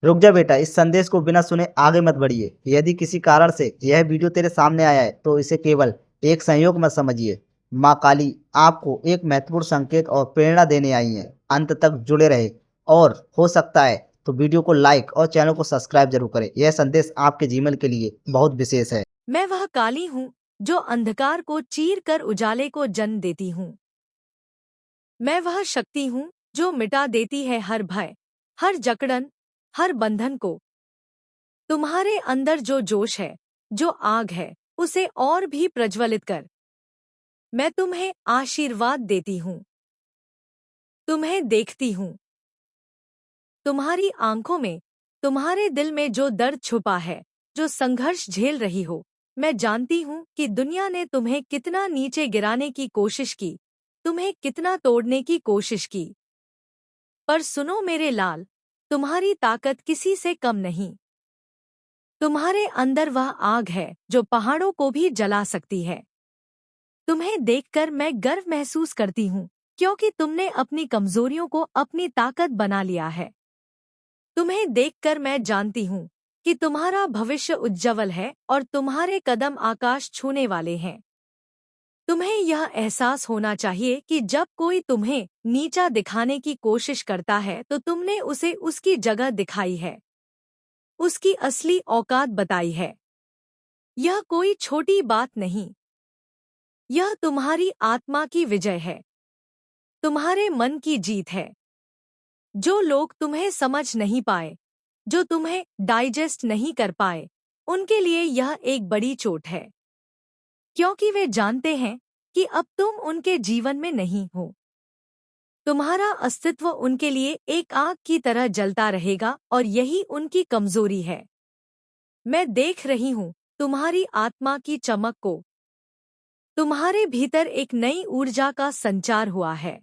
रुक जा बेटा, इस संदेश को बिना सुने आगे मत बढ़िए। यदि किसी कारण से यह वीडियो तेरे सामने आया है तो इसे केवल एक संयोग मत समझिए। माँ काली आपको एक महत्वपूर्ण संकेत और प्रेरणा देने आई है। अंत तक जुड़े रहे और हो सकता है तो वीडियो को लाइक और चैनल को सब्सक्राइब जरूर करें। यह संदेश आपके जीवन के लिए बहुत विशेष है। मैं वह काली हूँ जो अंधकार को चीर कर उजाले को जन्म देती हूँ। मैं वह शक्ति हूँ जो मिटा देती है हर भय, हर जकड़न, हर बंधन को। तुम्हारे अंदर जो जोश है, जो आग है, उसे और भी प्रज्वलित कर। मैं तुम्हें आशीर्वाद देती हूँ। तुम्हें देखती हूँ। तुम्हारी आंखों में, तुम्हारे दिल में जो दर्द छुपा है, जो संघर्ष झेल रही हो। मैं जानती हूँ कि दुनिया ने तुम्हें कितना नीचे गिराने की कोशिश की, तुम्हें कितना तोड़ने की कोशिश की। पर सुनो मेरे लाल, तुम्हारी ताकत किसी से कम नहीं। तुम्हारे अंदर वह आग है जो पहाड़ों को भी जला सकती है। तुम्हें देखकर मैं गर्व महसूस करती हूँ, क्योंकि तुमने अपनी कमजोरियों को अपनी ताकत बना लिया है। तुम्हें देखकर मैं जानती हूँ कि तुम्हारा भविष्य उज्जवल है और तुम्हारे कदम आकाश छूने वाले हैं। तुम्हें यह एहसास होना चाहिए कि जब कोई तुम्हें नीचा दिखाने की कोशिश करता है तो तुमने उसे उसकी जगह दिखाई है, उसकी असली औकात बताई है। यह कोई छोटी बात नहीं, यह तुम्हारी आत्मा की विजय है, तुम्हारे मन की जीत है। जो लोग तुम्हें समझ नहीं पाए, जो तुम्हें डाइजेस्ट नहीं कर पाए, उनके लिए यह एक बड़ी चोट है, क्योंकि वे जानते हैं कि अब तुम उनके जीवन में नहीं हो। तुम्हारा अस्तित्व उनके लिए एक आग की तरह जलता रहेगा और यही उनकी कमजोरी है। मैं देख रही हूँ तुम्हारी आत्मा की चमक को। तुम्हारे भीतर एक नई ऊर्जा का संचार हुआ है,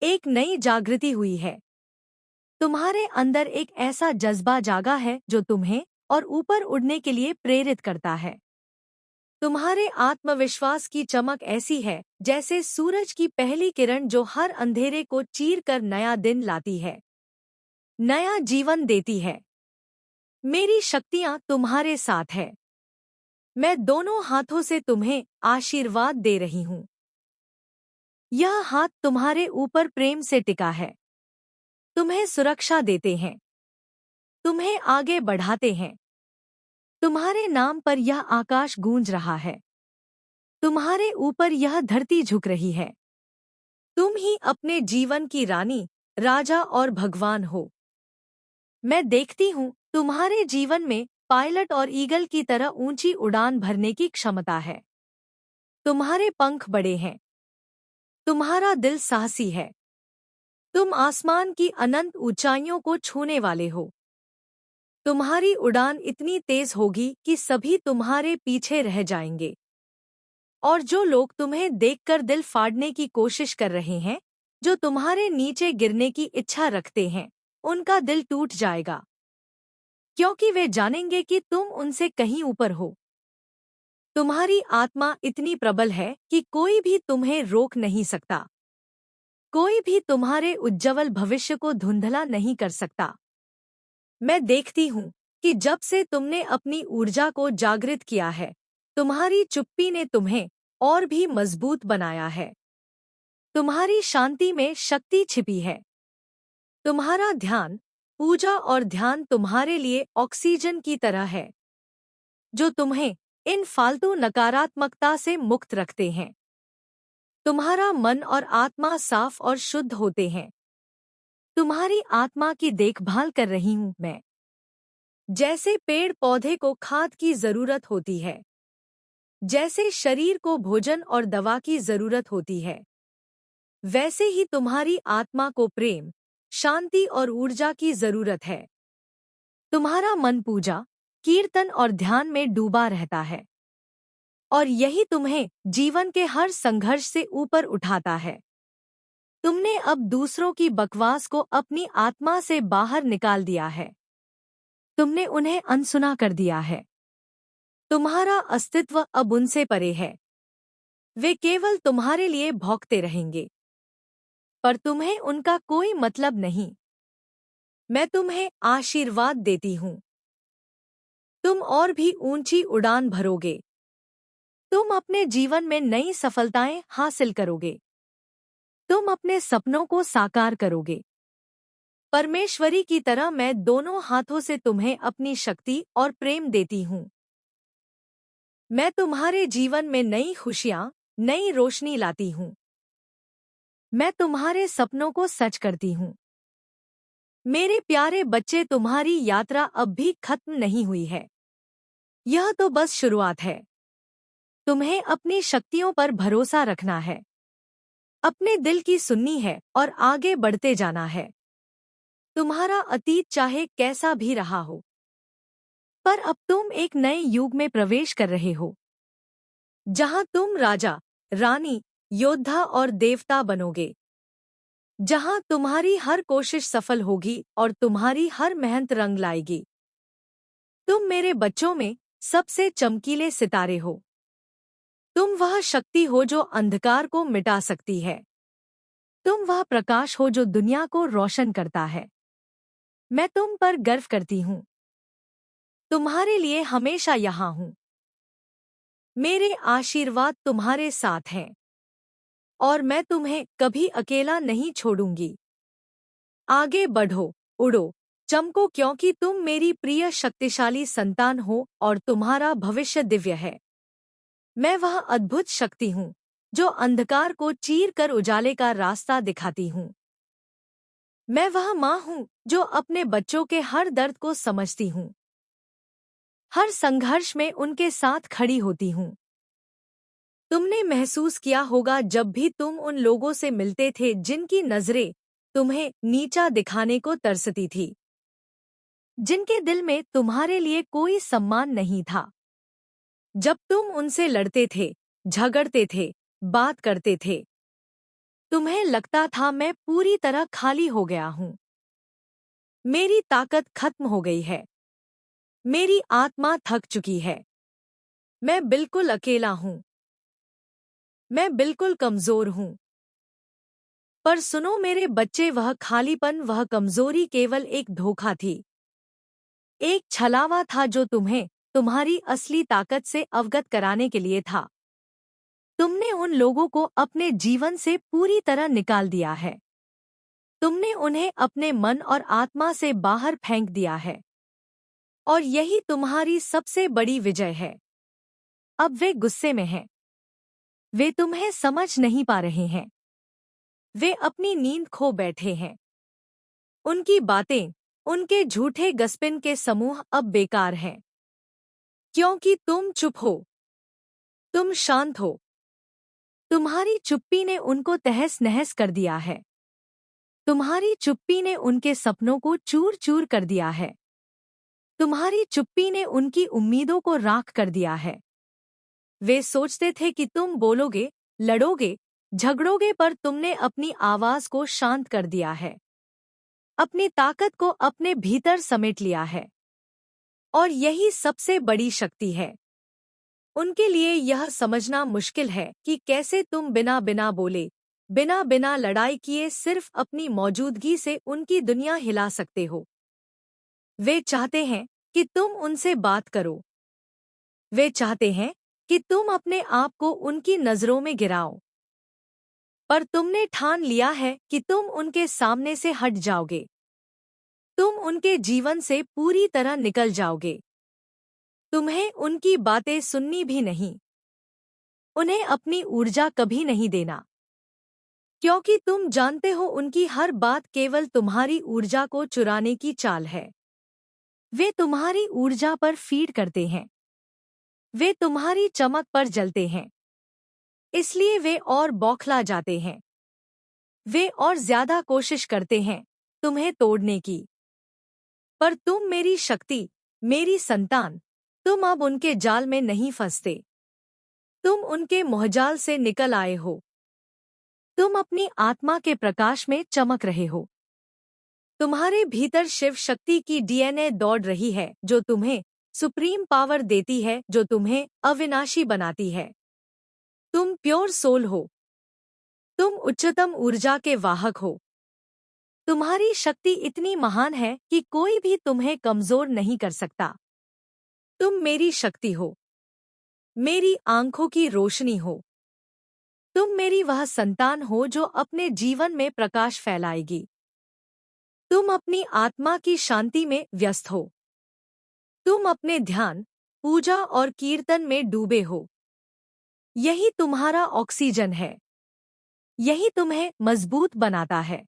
एक नई जागृति हुई है। तुम्हारे अंदर एक ऐसा जज्बा जागा है जो तुम्हें और ऊपर उड़ने के लिए प्रेरित करता है। तुम्हारे आत्मविश्वास की चमक ऐसी है जैसे सूरज की पहली किरण जो हर अंधेरे को चीर कर नया दिन लाती है, नया जीवन देती है। मेरी शक्तियाँ तुम्हारे साथ है। मैं दोनों हाथों से तुम्हें आशीर्वाद दे रही हूँ। यह हाथ तुम्हारे ऊपर प्रेम से टिका है, तुम्हें सुरक्षा देते हैं, तुम्हें आगे बढ़ाते हैं। तुम्हारे नाम पर यह आकाश गूंज रहा है, तुम्हारे ऊपर यह धरती झुक रही है। तुम ही अपने जीवन की रानी, राजा और भगवान हो। मैं देखती हूँ तुम्हारे जीवन में पायलट और ईगल की तरह ऊंची उड़ान भरने की क्षमता है। तुम्हारे पंख बड़े हैं, तुम्हारा दिल साहसी है। तुम आसमान की अनंत ऊंचाइयों को छूने वाले हो। तुम्हारी उड़ान इतनी तेज होगी कि सभी तुम्हारे पीछे रह जाएंगे। और जो लोग तुम्हें देखकर दिल फाड़ने की कोशिश कर रहे हैं, जो तुम्हारे नीचे गिरने की इच्छा रखते हैं, उनका दिल टूट जाएगा, क्योंकि वे जानेंगे कि तुम उनसे कहीं ऊपर हो। तुम्हारी आत्मा इतनी प्रबल है कि कोई भी तुम्हें रोक नहीं सकता। कोई भी तुम्हारे उज्जवल भविष्य को धुंधला नहीं कर सकता। मैं देखती हूँ कि जब से तुमने अपनी ऊर्जा को जागृत किया है, तुम्हारी चुप्पी ने तुम्हें और भी मजबूत बनाया है। तुम्हारी शांति में शक्ति छिपी है। तुम्हारा ध्यान, पूजा और ध्यान तुम्हारे लिए ऑक्सीजन की तरह है, जो तुम्हें इन फालतू नकारात्मकता से मुक्त रखते हैं। तुम्हारा मन और आत्मा साफ और शुद्ध होते हैं। तुम्हारी आत्मा की देखभाल कर रही हूँ मैं। जैसे पेड़ पौधे को खाद की जरूरत होती है, जैसे शरीर को भोजन और दवा की जरूरत होती है, वैसे ही तुम्हारी आत्मा को प्रेम, शांति और ऊर्जा की जरूरत है। तुम्हारा मन पूजा, कीर्तन और ध्यान में डूबा रहता है, और यही तुम्हें जीवन के हर संघर्ष से ऊपर उठाता है। तुमने अब दूसरों की बकवास को अपनी आत्मा से बाहर निकाल दिया है। तुमने उन्हें अनसुना कर दिया है। तुम्हारा अस्तित्व अब उनसे परे है। वे केवल तुम्हारे लिए भौंकते रहेंगे, पर तुम्हें उनका कोई मतलब नहीं। मैं तुम्हें आशीर्वाद देती हूँ। तुम और भी ऊंची उड़ान भरोगे। तुम अपने जीवन में नई सफलताएं हासिल करोगे। तुम अपने सपनों को साकार करोगे। परमेश्वरी की तरह मैं दोनों हाथों से तुम्हें अपनी शक्ति और प्रेम देती हूँ। मैं तुम्हारे जीवन में नई खुशियाँ, नई रोशनी लाती हूँ। मैं तुम्हारे सपनों को सच करती हूँ। मेरे प्यारे बच्चे, तुम्हारी यात्रा अब भी खत्म नहीं हुई है। यह तो बस शुरुआत है। तुम्हें अपनी शक्तियों पर भरोसा रखना है, अपने दिल की सुननी है और आगे बढ़ते जाना है। तुम्हारा अतीत चाहे कैसा भी रहा हो, पर अब तुम एक नए युग में प्रवेश कर रहे हो, जहां तुम राजा, रानी, योद्धा और देवता बनोगे। जहां तुम्हारी हर कोशिश सफल होगी और तुम्हारी हर मेहनत रंग लाएगी। तुम मेरे बच्चों में सबसे चमकीले सितारे हो। तुम वह शक्ति हो जो अंधकार को मिटा सकती है। तुम वह प्रकाश हो जो दुनिया को रोशन करता है। मैं तुम पर गर्व करती हूँ। तुम्हारे लिए हमेशा यहाँ हूँ। मेरे आशीर्वाद तुम्हारे साथ हैं और मैं तुम्हें कभी अकेला नहीं छोड़ूंगी। आगे बढ़ो, उड़ो, चमको, क्योंकि तुम मेरी प्रिय शक्तिशाली संतान हो और तुम्हारा भविष्य दिव्य है। मैं वह अद्भुत शक्ति हूँ जो अंधकार को चीर कर उजाले का रास्ता दिखाती हूँ। मैं वह माँ हूँ जो अपने बच्चों के हर दर्द को समझती हूँ। हर संघर्ष में उनके साथ खड़ी होती हूँ। तुमने महसूस किया होगा जब भी तुम उन लोगों से मिलते थे जिनकी नजरें तुम्हें नीचा दिखाने को तरसती थी, जिनके दिल में तुम्हारे लिए कोई सम्मान नहीं था। जब तुम उनसे लड़ते थे, झगड़ते थे, बात करते थे, तुम्हें लगता था मैं पूरी तरह खाली हो गया हूँ। मेरी ताकत खत्म हो गई है। मेरी आत्मा थक चुकी है। मैं बिल्कुल अकेला हूँ। मैं बिल्कुल कमजोर हूँ। पर सुनो मेरे बच्चे, वह खालीपन, वह कमजोरी केवल एक धोखा थी। एक छलावा था जो तुम्हें तुम्हारी असली ताकत से अवगत कराने के लिए था। तुमने उन लोगों को अपने जीवन से पूरी तरह निकाल दिया है। तुमने उन्हें अपने मन और आत्मा से बाहर फेंक दिया है। और यही तुम्हारी सबसे बड़ी विजय है। अब वे गुस्से में हैं। वे तुम्हें समझ नहीं पा रहे हैं। वे अपनी नींद खो बैठे हैं। उनकी बातें, उनके झूठे गस्पिन के समूह अब बेकार हैं। क्योंकि तुम चुप हो। तुम शांत हो। तुम्हारी चुप्पी ने उनको तहस नहस कर दिया है। तुम्हारी चुप्पी ने उनके सपनों को चूर चूर कर दिया है। तुम्हारी चुप्पी ने उनकी उम्मीदों को राख कर दिया है। वे सोचते थे कि तुम बोलोगे, लड़ोगे, झगड़ोगे, पर तुमने अपनी आवाज को शांत कर दिया है। अपनी ताकत को अपने भीतर समेट लिया है। और यही सबसे बड़ी शक्ति है। उनके लिए यह समझना मुश्किल है कि कैसे तुम बिना बिना बोले, बिना बिना लड़ाई किए सिर्फ अपनी मौजूदगी से उनकी दुनिया हिला सकते हो। वे चाहते हैं कि तुम उनसे बात करो। वे चाहते हैं कि तुम अपने आप को उनकी नजरों में गिराओ। पर तुमने ठान लिया है कि तुम उनके सामने से हट जाओगे। तुम उनके जीवन से पूरी तरह निकल जाओगे। तुम्हें उनकी बातें सुननी भी नहीं। उन्हें अपनी ऊर्जा कभी नहीं देना। क्योंकि तुम जानते हो उनकी हर बात केवल तुम्हारी ऊर्जा को चुराने की चाल है। वे तुम्हारी ऊर्जा पर फीड करते हैं। वे तुम्हारी चमक पर जलते हैं। इसलिए वे और बौखला जाते हैं। वे और ज्यादा कोशिश करते हैं तुम्हें तोड़ने की। पर तुम मेरी शक्ति, मेरी संतान, तुम अब उनके जाल में नहीं फंसते। तुम उनके मोहजाल से निकल आए हो। तुम अपनी आत्मा के प्रकाश में चमक रहे हो। तुम्हारे भीतर शिव शक्ति की डीएनए दौड़ रही है जो तुम्हें सुप्रीम पावर देती है, जो तुम्हें अविनाशी बनाती है। तुम प्योर सोल हो। तुम उच्चतम ऊर्जा के वाहक हो। तुम्हारी शक्ति इतनी महान है कि कोई भी तुम्हें कमजोर नहीं कर सकता। तुम मेरी शक्ति हो, मेरी आंखों की रोशनी हो। तुम मेरी वह संतान हो जो अपने जीवन में प्रकाश फैलाएगी। तुम अपनी आत्मा की शांति में व्यस्त हो। तुम अपने ध्यान, पूजा और कीर्तन में डूबे हो। यही तुम्हारा ऑक्सीजन है। यही तुम्हें मजबूत बनाता है।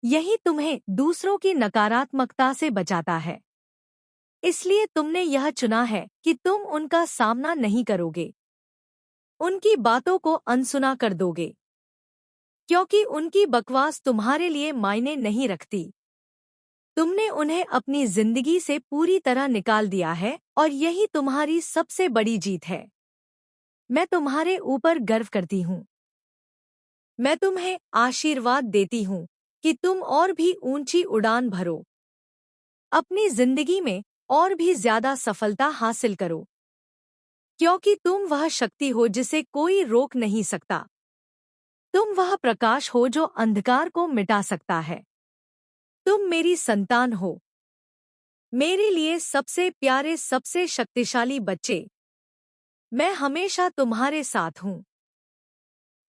यही तुम्हें दूसरों की नकारात्मकता से बचाता है। इसलिए तुमने यह चुना है कि तुम उनका सामना नहीं करोगे, उनकी बातों को अनसुना कर दोगे, क्योंकि उनकी बकवास तुम्हारे लिए मायने नहीं रखती। तुमने उन्हें अपनी जिंदगी से पूरी तरह निकाल दिया है और यही तुम्हारी सबसे बड़ी जीत है। मैं तुम्हारे ऊपर गर्व करती हूँ। मैं तुम्हें आशीर्वाद देती हूँ कि तुम और भी ऊंची उड़ान भरो, अपनी जिंदगी में और भी ज्यादा सफलता हासिल करो, क्योंकि तुम वह शक्ति हो जिसे कोई रोक नहीं सकता। तुम वह प्रकाश हो जो अंधकार को मिटा सकता है। तुम मेरी संतान हो, मेरे लिए सबसे प्यारे, सबसे शक्तिशाली बच्चे। मैं हमेशा तुम्हारे साथ हूँ।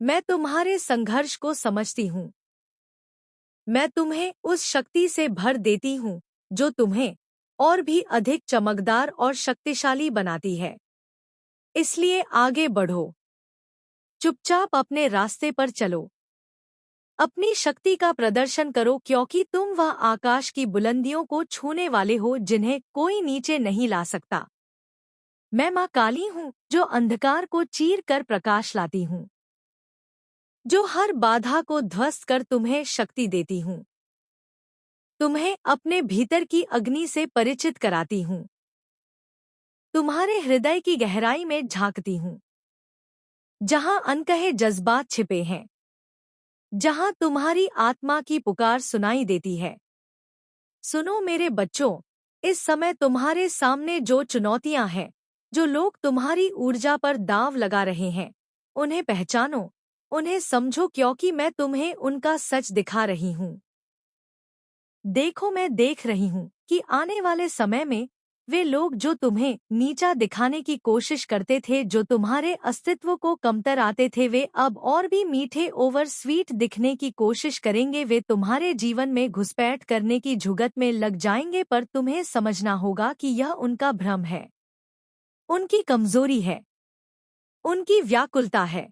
मैं तुम्हारे संघर्ष को समझती हूँ। मैं तुम्हें उस शक्ति से भर देती हूँ जो तुम्हें और भी अधिक चमकदार और शक्तिशाली बनाती है। इसलिए आगे बढ़ो, चुपचाप अपने रास्ते पर चलो, अपनी शक्ति का प्रदर्शन करो, क्योंकि तुम वह आकाश की बुलंदियों को छूने वाले हो जिन्हें कोई नीचे नहीं ला सकता। मैं माँ काली हूँ जो अंधकार को चीर कर प्रकाश लाती हूँ, जो हर बाधा को ध्वस्त कर तुम्हें शक्ति देती हूँ। तुम्हें अपने भीतर की अग्नि से परिचित कराती हूँ। तुम्हारे हृदय की गहराई में झांकती हूँ, जहाँ अनकहे जज्बात छिपे हैं, जहाँ तुम्हारी आत्मा की पुकार सुनाई देती है। सुनो मेरे बच्चों, इस समय तुम्हारे सामने जो चुनौतियां हैं, जो लोग तुम्हारी ऊर्जा पर दांव लगा रहे हैं, उन्हें पहचानो, उन्हें समझो, क्योंकि मैं तुम्हें उनका सच दिखा रही हूँ। देखो, मैं देख रही हूँ कि आने वाले समय में वे लोग जो तुम्हें नीचा दिखाने की कोशिश करते थे, जो तुम्हारे अस्तित्व को कमतर आते थे, वे अब और भी मीठे ओवर स्वीट दिखने की कोशिश करेंगे। वे तुम्हारे जीवन में घुसपैठ करने की झुगत में लग जाएंगे, पर तुम्हें समझना होगा कि यह उनका भ्रम है, उनकी कमजोरी है, उनकी व्याकुलता है।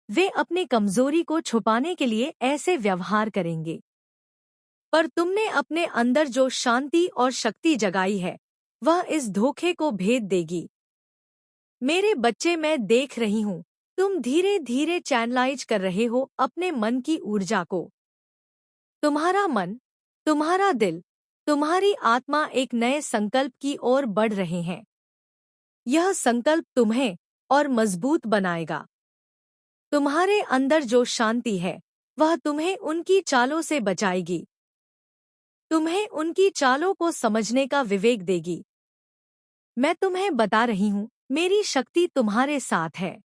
वे अपनी कमजोरी को छुपाने के लिए ऐसे व्यवहार करेंगे, पर तुमने अपने अंदर जो शांति और शक्ति जगाई है, वह इस धोखे को भेद देगी। मेरे बच्चे, मैं देख रही हूँ, तुम धीरे धीरे चैनलाइज कर रहे हो अपने मन की ऊर्जा को। तुम्हारा मन, तुम्हारा दिल, तुम्हारी आत्मा एक नए संकल्प की ओर बढ़ रहे हैं। यह संकल्प तुम्हें और मजबूत बनाएगा। तुम्हारे अंदर जो शांति है, वह तुम्हें उनकी चालों से बचाएगी, तुम्हें उनकी चालों को समझने का विवेक देगी। मैं तुम्हें बता रही हूँ, मेरी शक्ति तुम्हारे साथ है।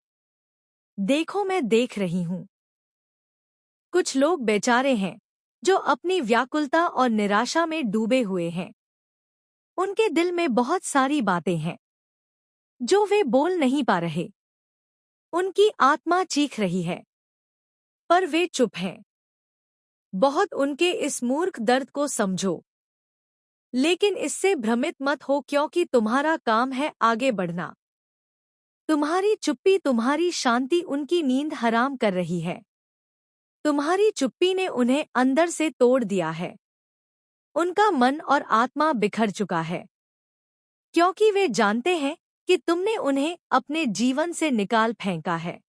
देखो, मैं देख रही हूँ। कुछ लोग बेचारे हैं जो अपनी व्याकुलता और निराशा में डूबे हुए हैं। उनके दिल में बहुत सारी बातें हैं जो वे बोल नहीं पा रहे। उनकी आत्मा चीख रही है, पर वे चुप हैं। बहुत उनके इस मूर्ख दर्द को समझो, लेकिन इससे भ्रमित मत हो, क्योंकि तुम्हारा काम है आगे बढ़ना। तुम्हारी चुप्पी, तुम्हारी शांति उनकी नींद हराम कर रही है। तुम्हारी चुप्पी ने उन्हें अंदर से तोड़ दिया है। उनका मन और आत्मा बिखर चुका है, क्योंकि वे जानते हैं कि तुमने उन्हें अपने जीवन से निकाल फेंका है।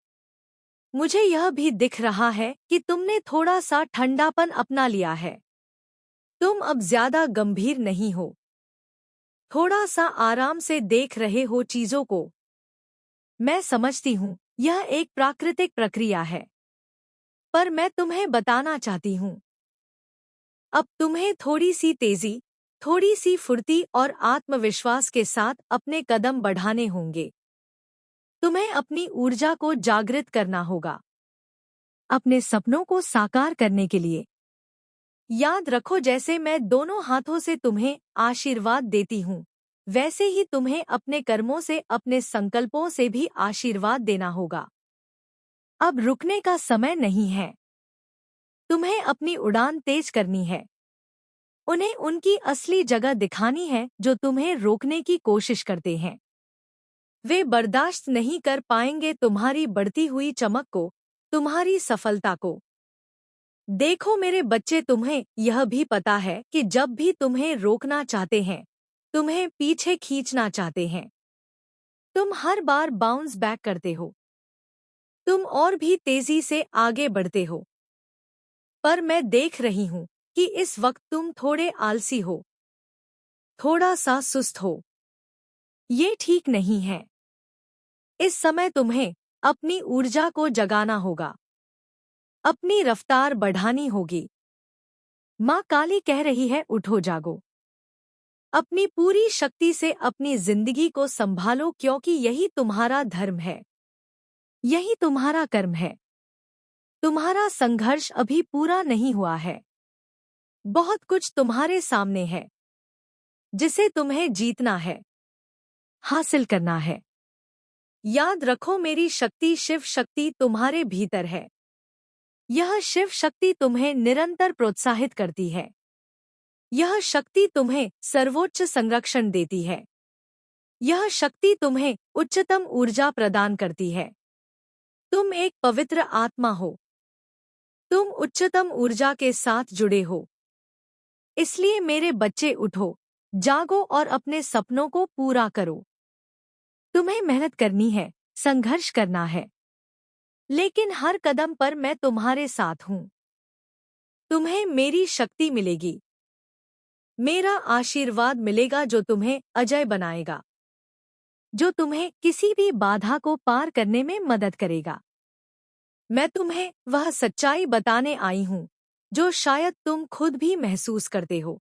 मुझे यह भी दिख रहा है कि तुमने थोड़ा सा ठंडापन अपना लिया है। तुम अब ज्यादा गंभीर नहीं हो, थोड़ा सा आराम से देख रहे हो चीजों को। मैं समझती हूँ, यह एक प्राकृतिक प्रक्रिया है, पर मैं तुम्हें बताना चाहती हूँ, अब तुम्हें थोड़ी सी तेजी, थोड़ी सी फुर्ती और आत्मविश्वास के साथ अपने कदम बढ़ाने होंगे। तुम्हें अपनी ऊर्जा को जागृत करना होगा, अपने सपनों को साकार करने के लिए। याद रखो, जैसे मैं दोनों हाथों से तुम्हें आशीर्वाद देती हूँ, वैसे ही तुम्हें अपने कर्मों से, अपने संकल्पों से भी आशीर्वाद देना होगा। अब रुकने का समय नहीं है। तुम्हें अपनी उड़ान तेज करनी है। उन्हें उनकी असली जगह दिखानी है जो तुम्हें रोकने की कोशिश करते हैं। वे बर्दाश्त नहीं कर पाएंगे तुम्हारी बढ़ती हुई चमक को, तुम्हारी सफलता को। देखो मेरे बच्चे, तुम्हें यह भी पता है कि जब भी तुम्हें रोकना चाहते हैं, तुम्हें पीछे खींचना चाहते हैं, तुम हर बार बाउंस बैक करते हो। तुम और भी तेजी से आगे बढ़ते हो। पर मैं देख रही हूं कि इस वक्त तुम थोड़े आलसी हो, थोड़ा सा सुस्त हो। ये ठीक नहीं है। इस समय तुम्हें अपनी ऊर्जा को जगाना होगा, अपनी रफ्तार बढ़ानी होगी। माँ काली कह रही है, उठो जागो। अपनी पूरी शक्ति से अपनी जिंदगी को संभालो, क्योंकि यही तुम्हारा धर्म है, यही तुम्हारा कर्म है। तुम्हारा संघर्ष अभी पूरा नहीं हुआ है। बहुत कुछ तुम्हारे सामने है जिसे तुम्हें जीतना है, हासिल करना है। याद रखो, मेरी शक्ति, शिव शक्ति तुम्हारे भीतर है। यह शिव शक्ति तुम्हें निरंतर प्रोत्साहित करती है। यह शक्ति तुम्हें सर्वोच्च संरक्षण देती है। यह शक्ति तुम्हें उच्चतम ऊर्जा प्रदान करती है। तुम एक पवित्र आत्मा हो। तुम उच्चतम ऊर्जा के साथ जुड़े हो। इसलिए मेरे बच्चे, उठो, जागो और अपने सपनों को पूरा करो। तुम्हें मेहनत करनी है, संघर्ष करना है, लेकिन हर कदम पर मैं तुम्हारे साथ हूं। तुम्हें मेरी शक्ति मिलेगी, मेरा आशीर्वाद मिलेगा जो तुम्हें अजय बनाएगा, जो तुम्हें किसी भी बाधा को पार करने में मदद करेगा। मैं तुम्हें वह सच्चाई बताने आई हूं जो शायद तुम खुद भी महसूस करते हो,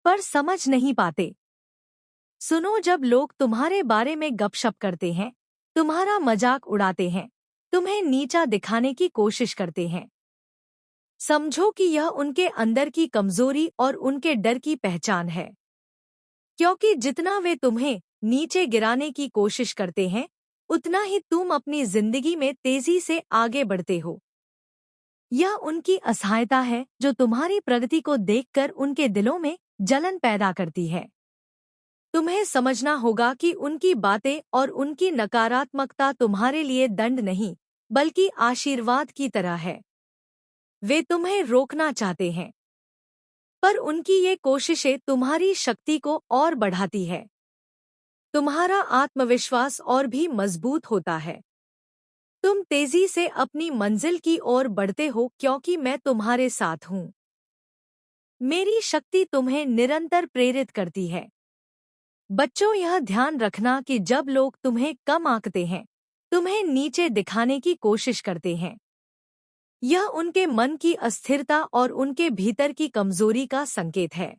पर समझ नहीं पाते। सुनो, जब लोग तुम्हारे बारे में गपशप करते हैं, तुम्हारा मजाक उड़ाते हैं, तुम्हें नीचा दिखाने की कोशिश करते हैं, समझो कि यह उनके अंदर की कमजोरी और उनके डर की पहचान है। क्योंकि जितना वे तुम्हें नीचे गिराने की कोशिश करते हैं, उतना ही तुम अपनी जिंदगी में तेजी से आगे बढ़ते हो। यह उनकी असहायता है जो तुम्हारी प्रगति को देखकर उनके दिलों में जलन पैदा करती है। तुम्हें समझना होगा कि उनकी बातें और उनकी नकारात्मकता तुम्हारे लिए दंड नहीं, बल्कि आशीर्वाद की तरह है। वे तुम्हें रोकना चाहते हैं, पर उनकी ये कोशिशें तुम्हारी शक्ति को और बढ़ाती है। तुम्हारा आत्मविश्वास और भी मजबूत होता है। तुम तेजी से अपनी मंजिल की ओर बढ़ते हो, क्योंकि मैं तुम्हारे साथ हूं। मेरी शक्ति तुम्हें निरंतर प्रेरित करती है। बच्चों, यह ध्यान रखना कि जब लोग तुम्हें कम आंकते हैं, तुम्हें नीचे दिखाने की कोशिश करते हैं, यह उनके मन की अस्थिरता और उनके भीतर की कमजोरी का संकेत है।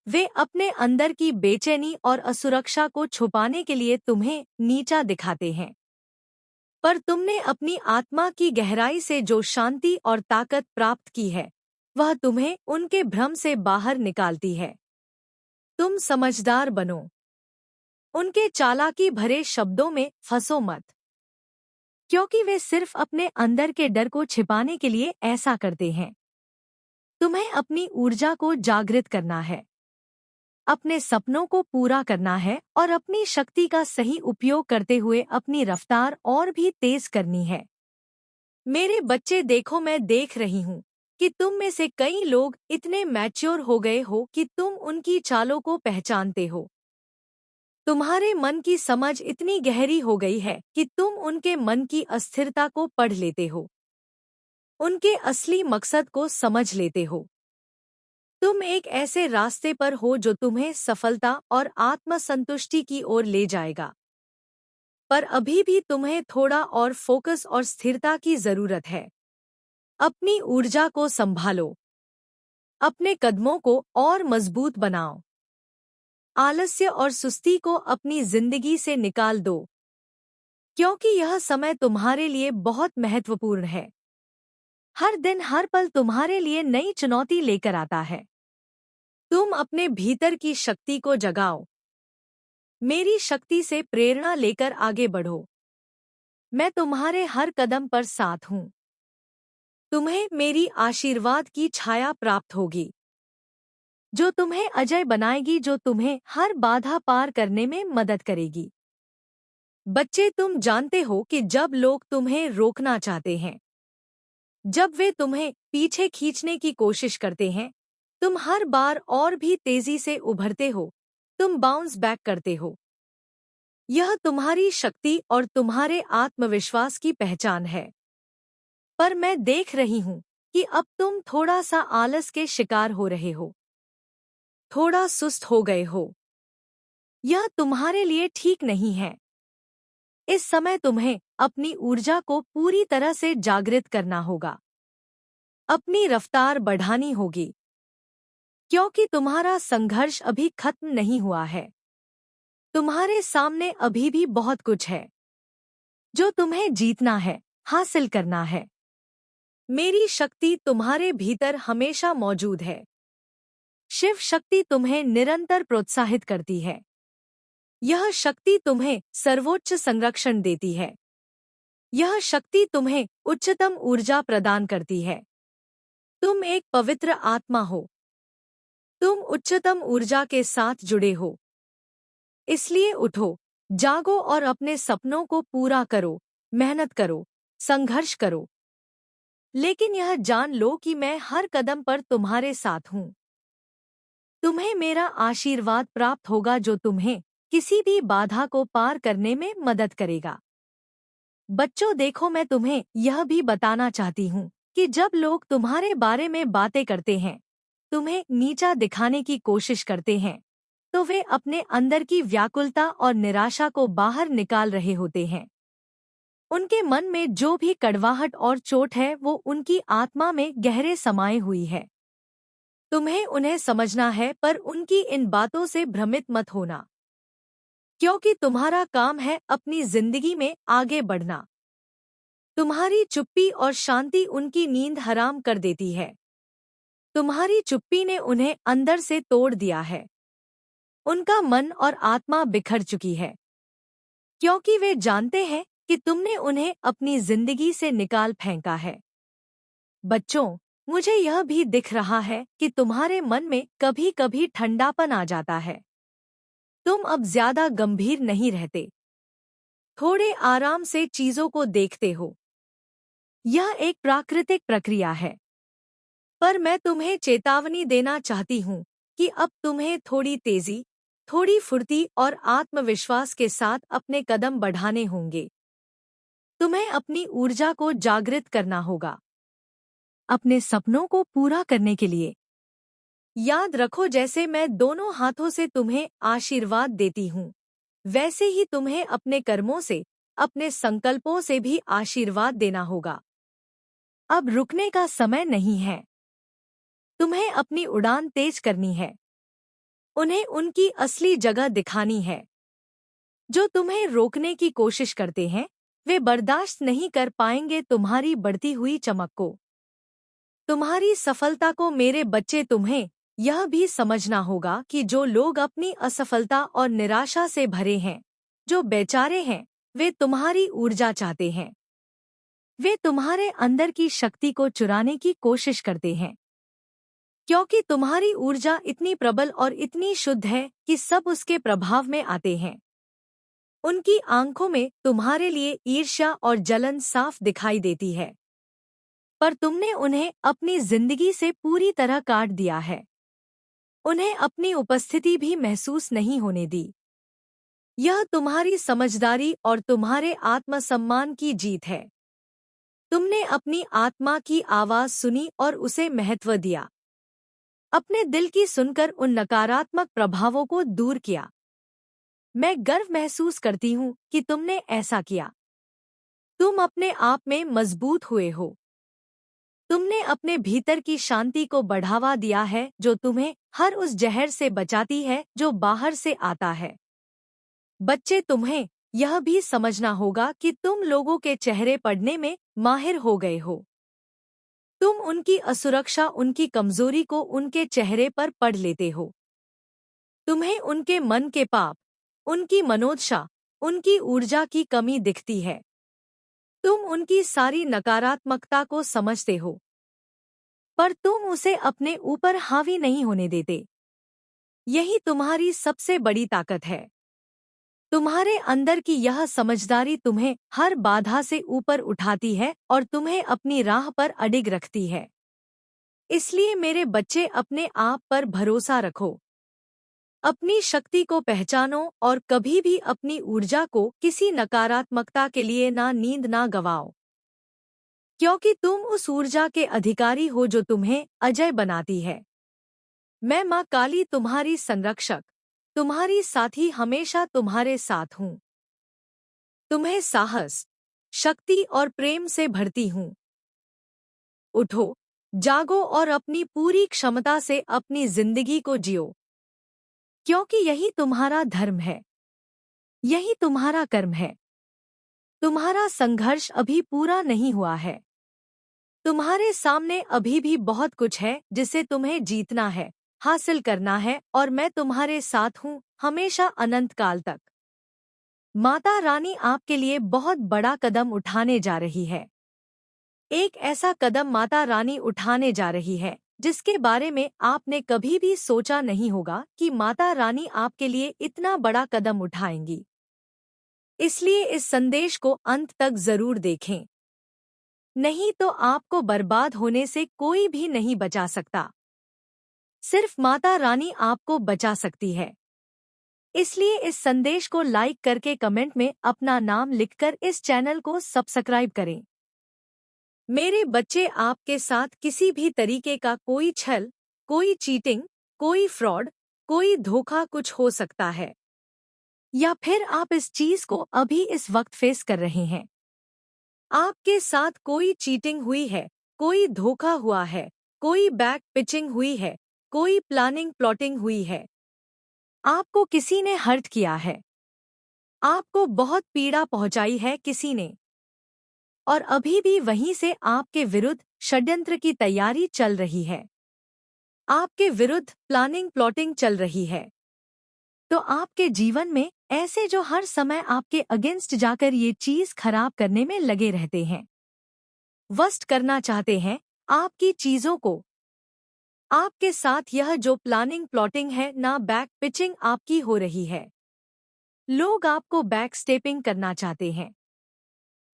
वे अपने अंदर की बेचैनी और असुरक्षा को छुपाने के लिए तुम्हें नीचा दिखाते हैं, पर तुमने अपनी आत्मा की गहराई से जो शांति और ताकत प्राप्त की है, वह तुम्हें उनके भ्रम से बाहर निकालती है। तुम समझदार बनो। उनके चालाकी भरे शब्दों में फंसो मत, क्योंकि वे सिर्फ अपने अंदर के डर को छिपाने के लिए ऐसा करते हैं। तुम्हें अपनी ऊर्जा को जागृत करना है, अपने सपनों को पूरा करना है और अपनी शक्ति का सही उपयोग करते हुए अपनी रफ्तार और भी तेज करनी है। मेरे बच्चे, देखो, मैं देख रही हूँ कि तुम में से कई लोग इतने मैच्योर हो गए हो कि तुम उनकी चालों को पहचानते हो। तुम्हारे मन की समझ इतनी गहरी हो गई है कि तुम उनके मन की अस्थिरता को पढ़ लेते हो, उनके असली मकसद को समझ लेते हो। तुम एक ऐसे रास्ते पर हो जो तुम्हें सफलता और आत्मसंतुष्टि की ओर ले जाएगा, पर अभी भी तुम्हें थोड़ा और फोकस और स्थिरता की जरूरत है। अपनी ऊर्जा को संभालो, अपने कदमों को और मजबूत बनाओ। आलस्य और सुस्ती को अपनी जिंदगी से निकाल दो, क्योंकि यह समय तुम्हारे लिए बहुत महत्वपूर्ण है। हर दिन हर पल तुम्हारे लिए नई चुनौती लेकर आता है। तुम अपने भीतर की शक्ति को जगाओ। मेरी शक्ति से प्रेरणा लेकर आगे बढ़ो। मैं तुम्हारे हर कदम पर साथ हूँ। तुम्हें मेरी आशीर्वाद की छाया प्राप्त होगी, जो तुम्हें अजय बनाएगी, जो तुम्हें हर बाधा पार करने में मदद करेगी। बच्चे, तुम जानते हो कि जब लोग तुम्हें रोकना चाहते हैं, जब वे तुम्हें पीछे खींचने की कोशिश करते हैं, तुम हर बार और भी तेजी से उभरते हो। तुम बाउंस बैक करते हो। यह तुम्हारी शक्ति और तुम्हारे आत्मविश्वास की पहचान है। पर मैं देख रही हूं कि अब तुम थोड़ा सा आलस के शिकार हो रहे हो, थोड़ा सुस्त हो गए हो। यह तुम्हारे लिए ठीक नहीं है। इस समय तुम्हें अपनी ऊर्जा को पूरी तरह से जागृत करना होगा, अपनी रफ्तार बढ़ानी होगी, क्योंकि तुम्हारा संघर्ष अभी खत्म नहीं हुआ है। तुम्हारे सामने अभी भी बहुत कुछ है जो तुम्हें जीतना है, हासिल करना है। मेरी शक्ति तुम्हारे भीतर हमेशा मौजूद है। शिव शक्ति तुम्हें निरंतर प्रोत्साहित करती है। यह शक्ति तुम्हें सर्वोच्च संरक्षण देती है। यह शक्ति तुम्हें उच्चतम ऊर्जा प्रदान करती है। तुम एक पवित्र आत्मा हो। तुम उच्चतम ऊर्जा के साथ जुड़े हो। इसलिए उठो, जागो और अपने सपनों को पूरा करो। मेहनत करो, संघर्ष करो, लेकिन यह जान लो कि मैं हर कदम पर तुम्हारे साथ हूँ। तुम्हें मेरा आशीर्वाद प्राप्त होगा, जो तुम्हें किसी भी बाधा को पार करने में मदद करेगा। बच्चों, देखो, मैं तुम्हें यह भी बताना चाहती हूँ कि जब लोग तुम्हारे बारे में बातें करते हैं, तुम्हें नीचा दिखाने की कोशिश करते हैं, तो वे अपने अंदर की व्याकुलता और निराशा को बाहर निकाल रहे होते हैं। उनके मन में जो भी कड़वाहट और चोट है, वो उनकी आत्मा में गहरे समाये हुई है। तुम्हें उन्हें समझना है, पर उनकी इन बातों से भ्रमित मत होना, क्योंकि तुम्हारा काम है अपनी जिंदगी में आगे बढ़ना। तुम्हारी चुप्पी और शांति उनकी नींद हराम कर देती है। तुम्हारी चुप्पी ने उन्हें अंदर से तोड़ दिया है। उनका मन और आत्मा बिखर चुकी है, क्योंकि वे जानते हैं कि तुमने उन्हें अपनी जिंदगी से निकाल फेंका है। बच्चों, मुझे यह भी दिख रहा है कि तुम्हारे मन में कभी कभी ठंडापन आ जाता है। तुम अब ज्यादा गंभीर नहीं रहते, थोड़े आराम से चीजों को देखते हो। यह एक प्राकृतिक प्रक्रिया है, पर मैं तुम्हें चेतावनी देना चाहती हूँ कि अब तुम्हें थोड़ी तेजी, थोड़ी फुर्ती और आत्मविश्वास के साथ अपने कदम बढ़ाने होंगे। तुम्हें अपनी ऊर्जा को जागृत करना होगा, अपने सपनों को पूरा करने के लिए। याद रखो, जैसे मैं दोनों हाथों से तुम्हें आशीर्वाद देती हूँ, वैसे ही तुम्हें अपने कर्मों से, अपने संकल्पों से भी आशीर्वाद देना होगा। अब रुकने का समय नहीं है। तुम्हें अपनी उड़ान तेज करनी है। उन्हें उनकी असली जगह दिखानी है। जो तुम्हें रोकने की कोशिश करते हैं, वे बर्दाश्त नहीं कर पाएंगे तुम्हारी बढ़ती हुई चमक को, तुम्हारी सफलता को। मेरे बच्चे, तुम्हें यह भी समझना होगा कि जो लोग अपनी असफलता और निराशा से भरे हैं, जो बेचारे हैं, वे तुम्हारी ऊर्जा चाहते हैं। वे तुम्हारे अंदर की शक्ति को चुराने की कोशिश करते हैं, क्योंकि तुम्हारी ऊर्जा इतनी प्रबल और इतनी शुद्ध है कि सब उसके प्रभाव में आते हैं। उनकी आंखों में तुम्हारे लिए ईर्ष्या और जलन साफ दिखाई देती है, पर तुमने उन्हें अपनी जिंदगी से पूरी तरह काट दिया है। उन्हें अपनी उपस्थिति भी महसूस नहीं होने दी। यह तुम्हारी समझदारी और तुम्हारे आत्मसम्मान की जीत है। तुमने अपनी आत्मा की आवाज सुनी और उसे महत्व दिया। अपने दिल की सुनकर उन नकारात्मक प्रभावों को दूर किया। मैं गर्व महसूस करती हूँ कि तुमने ऐसा किया। तुम अपने आप में मजबूत हुए हो। तुमने अपने भीतर की शांति को बढ़ावा दिया है, जो तुम्हें हर उस जहर से बचाती है जो बाहर से आता है। बच्चे, तुम्हें यह भी समझना होगा कि तुम लोगों के चेहरे पढ़ने में माहिर हो गए हो। तुम उनकी असुरक्षा, उनकी कमजोरी को उनके चेहरे पर पढ़ लेते हो। तुम्हें उनके मन के पाप, उनकी मनोदशा, उनकी ऊर्जा की कमी दिखती है। तुम उनकी सारी नकारात्मकता को समझते हो, पर तुम उसे अपने ऊपर हावी नहीं होने देते। यही तुम्हारी सबसे बड़ी ताकत है। तुम्हारे अंदर की यह समझदारी तुम्हें हर बाधा से ऊपर उठाती है और तुम्हें अपनी राह पर अडिग रखती है। इसलिए मेरे बच्चे, अपने आप पर भरोसा रखो, अपनी शक्ति को पहचानो और कभी भी अपनी ऊर्जा को किसी नकारात्मकता के लिए नींद ना गवाओ, क्योंकि तुम उस ऊर्जा के अधिकारी हो जो तुम्हें अजय बनाती है। मैं माँ काली, तुम्हारी संरक्षक, तुम्हारी साथी, हमेशा तुम्हारे साथ हूँ। तुम्हें साहस, शक्ति और प्रेम से भरती हूँ। उठो, जागो और अपनी पूरी क्षमता से अपनी जिंदगी को जियो, क्योंकि यही तुम्हारा धर्म है, यही तुम्हारा कर्म है। तुम्हारा संघर्ष अभी पूरा नहीं हुआ है। तुम्हारे सामने अभी भी बहुत कुछ है जिसे तुम्हें जीतना है, हासिल करना है, और मैं तुम्हारे साथ हूँ हमेशा, अनंत काल तक। माता रानी आपके लिए बहुत बड़ा कदम उठाने जा रही है। एक ऐसा कदम माता रानी उठाने जा रही है जिसके बारे में आपने कभी भी सोचा नहीं होगा कि माता रानी आपके लिए इतना बड़ा कदम उठाएंगी। इसलिए इस संदेश को अंत तक जरूर देखें, नहीं तो आपको बर्बाद होने से कोई भी नहीं बचा सकता। सिर्फ माता रानी आपको बचा सकती है। इसलिए इस संदेश को लाइक करके कमेंट में अपना नाम लिखकर इस चैनल को सब्सक्राइब करें। मेरे बच्चे, आपके साथ किसी भी तरीके का कोई छल, कोई चीटिंग, कोई फ्रॉड, कोई धोखा कुछ हो सकता है, या फिर आप इस चीज को अभी इस वक्त फेस कर रहे हैं। आपके साथ कोई चीटिंग हुई है, कोई धोखा हुआ है, कोई बैक पिचिंग हुई है, कोई प्लानिंग प्लॉटिंग हुई है। आपको किसी ने हर्ट किया है, आपको बहुत पीड़ा पहुंचाई है किसी ने, और अभी भी वहीं से आपके विरुद्ध षड्यंत्र की तैयारी चल रही है, आपके विरुद्ध प्लानिंग प्लॉटिंग चल रही है। तो आपके जीवन में ऐसे जो हर समय आपके अगेंस्ट जाकर ये चीज खराब करने में लगे रहते हैं, वर्स्ट करना चाहते हैं आपकी चीजों को। आपके साथ यह जो प्लानिंग प्लॉटिंग है, बैक पिचिंग आपकी हो रही है। लोग आपको बैक स्टेपिंग करना चाहते हैं,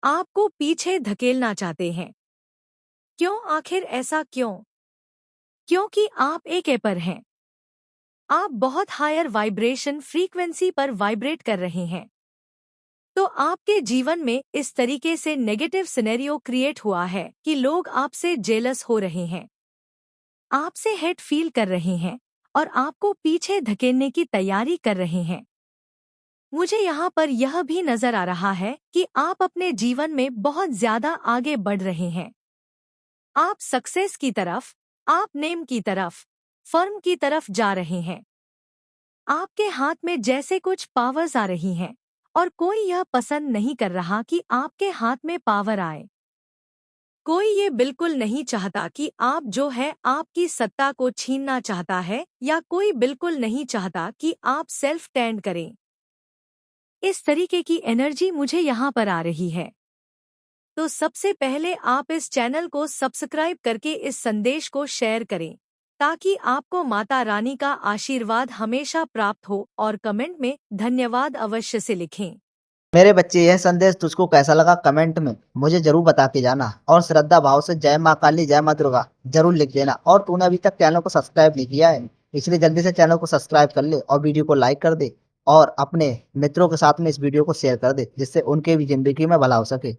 आपको पीछे धकेलना चाहते हैं। क्यों? आखिर ऐसा क्यों? क्योंकि आप एक पर हैं। आप बहुत हायर वाइब्रेशन फ्रीक्वेंसी पर वाइब्रेट कर रहे हैं। तो आपके जीवन में इस तरीके से नेगेटिव सिनेरियो क्रिएट हुआ है कि लोग आपसे जेलस हो रहे हैं, आपसे हेट फील कर रहे हैं और आपको पीछे धकेलने की तैयारी कर रहे हैं। मुझे यहाँ पर यह भी नजर आ रहा है कि आप अपने जीवन में बहुत ज्यादा आगे बढ़ रहे हैं। आप सक्सेस की तरफ, आप नेम की तरफ, फर्म की तरफ जा रहे हैं। आपके हाथ में जैसे कुछ पावर्स आ रही हैं और कोई यह पसंद नहीं कर रहा कि आपके हाथ में पावर आए। कोई ये बिल्कुल नहीं चाहता कि आप जो है आपकी सत्ता को छीनना चाहता है, या कोई बिल्कुल नहीं चाहता कि आप सेल्फ स्टैंड करें। इस तरीके की एनर्जी मुझे यहाँ पर आ रही है। तो सबसे पहले आप इस चैनल को सब्सक्राइब करके इस संदेश को शेयर करें, ताकि आपको माता रानी का आशीर्वाद हमेशा प्राप्त हो, और कमेंट में धन्यवाद अवश्य से लिखें। मेरे बच्चे, यह संदेश तुझको कैसा लगा कमेंट में मुझे जरूर बता के जाना, और श्रद्धा भाव से जय माँ काली जय माँ दुर्गा जरूर लिख देना। और तूने अभी तक चैनल को सब्सक्राइब नहीं किया है, इसलिए जल्दी से चैनल को सब्सक्राइब कर ले और वीडियो को लाइक कर दे, और अपने मित्रों के साथ में इस वीडियो को शेयर कर दे, जिससे उनके भी जिंदगी में भला हो सके।